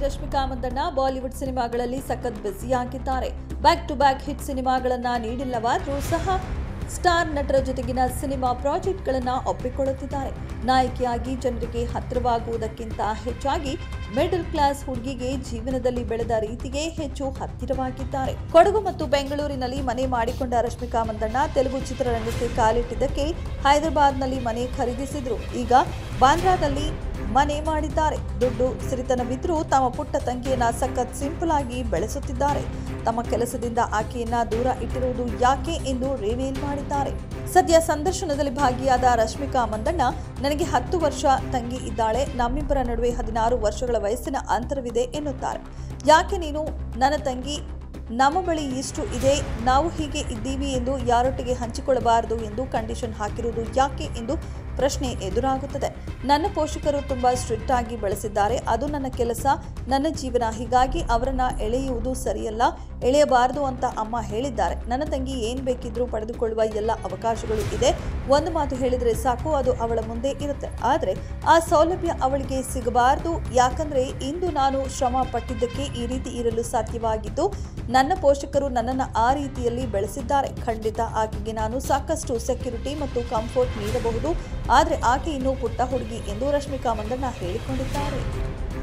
Rashmika Mandanna Bollywood ಸಿನಿಮಾಗಳಲ್ಲಿ ಸಖತ್ ಬ್ಯುಸಿಯಾಗಿದ್ದಾರೆ. Back to back hit ಸಿನಿಮಾಗಳನ್ನ ನೀಡಿಲ್ಲವಾದರೂ ಸಹ ಸ್ಟಾರ್ ನಟರ ಜೊತೆಗಿನ ಸಿನಿಮಾ ಪ್ರಾಜೆಕ್ಟ್ಗಳನ್ನು ಒಪ್ಪಿಕೊಳ್ಳುತ್ತಿದ್ದಾರೆ. ನಾಯಕಿಯಾಗಿ ಜನರಿಗೆ ಹತ್ತಿರವಾಗುವುದಕ್ಕಿಂತ ಹೆಚ್ಚಾಗಿ ಮಿಡಲ್ ಕ್ಲಾಸ್ ಹುಡುಗಿಗೆ ಜೀವನದಲ್ಲಿ ಬೆಳೆದ ರೀತಿಗೆ ಹೆಚ್ಚು ಹತ್ತಿರವಾಗಿದ್ದಾರೆ. ಕೊಡಗು ಮತ್ತು ಬೆಂಗಳೂರಿನಲ್ಲಿ ಮನೆ ಮಾಡಿಕೊಂಡ ರಶ್ಮಿಕಾ ಮಂದಣ್ಣ ತೆಲುಗು ಚಿತ್ರರಂಗಕ್ಕೆ ಕಾಲಿಟ್ಟಿದ್ದಕ್ಕೆ ಹೈದರಾಬಾದ್ನಲ್ಲಿ ಮನೆ ಖರೀದಿಸಿದ್ರು. ಈಗ ಬಾಂದ್ರಾದಲ್ಲಿ ಮನೆ ಮಾಡಿದ್ದಾರೆ. ದುಡ್ಡು ಸಿರಿತನವಿದ್ರೂ ತಮ್ಮ ಪುಟ್ಟ ತಂಗಿಯನ್ನ ಸಖತ್ ಸಿಂಪಲ್ ಆಗಿ ಬೆಳೆಸುತ್ತಿದ್ದಾರೆ. ತಮ್ಮ ಕೆಲಸದಿಂದ ಆಕೆಯನ್ನ ದೂರ ಇಟ್ಟಿರುವುದು ಯಾಕೆ ಎಂದು ರಿವೀಲ್ ಮಾಡಿದ್ದಾರೆ. ಸದ್ಯ ಸಂದರ್ಶನದಲ್ಲಿ ಭಾಗಿಯಾದ ರಶ್ಮಿಕಾ ಮಂದಣ್ಣ, ನನಗೆ 10 ವರ್ಷ ತಂಗಿ ಇದ್ದಾಳೆ. ನಮ್ಮಿಬ್ಬರ ನಡುವೆ 16 ವರ್ಷಗಳ ವಯಸ್ಸಿನ ಅಂತರವಿದೆ ಎನ್ನುತ್ತಾರೆ. ಯಾಕೆ ನೀನು ನನ್ನ ತಂಗಿ ನಮ್ಮ ಬಳಿ ಇಷ್ಟು ಇದೆ, ನಾವು ಹೀಗೆ ಇದ್ದೀವಿ ಎಂದು ಯಾರೊಟ್ಟಿಗೆ ಹಂಚಿಕೊಳ್ಳಬಾರದು ಎಂದು ಕಂಡೀಷನ್ ಹಾಕಿರುವುದು ಯಾಕೆ ಎಂದು ಪ್ರಶ್ನೆ ಎದುರಾಗುತ್ತದೆ. ನನ್ನ ಪೋಷಕರು ತುಂಬಾ ಸ್ಟ್ರಿಕ್ಟ್ ಆಗಿ ಬೆಳೆಸಿದ್ದಾರೆ. ಅದು ನನ್ನ ಕೆಲಸ, ನನ್ನ ಜೀವನ. ಹೀಗಾಗಿ ಅವರನ್ನ ಎಳೆಯುವುದು ಸರಿಯಲ್ಲ, ಎಳೆಯಬಾರದು ಅಂತ ಅಮ್ಮ ಹೇಳಿದ್ದಾರೆ. ನನ್ನ ತಂಗಿ ಏನ್ ಬೇಕಿದ್ರೂ ಪಡೆದುಕೊಳ್ಳುವ ಎಲ್ಲ ಅವಕಾಶಗಳು ಇದೆ. ಒಂದು ಮಾತು ಹೇಳಿದ್ರೆ ಸಾಕು, ಅದು ಅವಳ ಮುಂದೆ ಇರುತ್ತೆ. ಆದರೆ ಆ ಸೌಲಭ್ಯ ಅವಳಿಗೆ ಸಿಗಬಾರದು. ಯಾಕಂದ್ರೆ ಇಂದು ನಾನು ಶ್ರಮ ಪಟ್ಟಿದ್ದಕ್ಕೆ ಈ ರೀತಿ ಇರಲು ಸಾಧ್ಯವಾಗಿದ್ದು, ನನ್ನ ಪೋಷಕರು ನನ್ನನ್ನು ಆ ರೀತಿಯಲ್ಲಿ ಬೆಳೆಸಿದ್ದಾರೆ. ಖಂಡಿತ ಆಕೆಗೆ ನಾನು ಸಾಕಷ್ಟು ಸೆಕ್ಯೂರಿಟಿ ಮತ್ತು ಕಂಫರ್ಟ್ ನೀಡಬಹುದು. ಆದರೆ ಆಕೆ ಇನ್ನೂ ಪುಟ್ಟ ಹುಡುಗಿ ಎಂದು ರಶ್ಮಿಕಾ ಮಂದಣ್ಣ ಹೇಳಿಕೊಂಡಿದ್ದಾರೆ.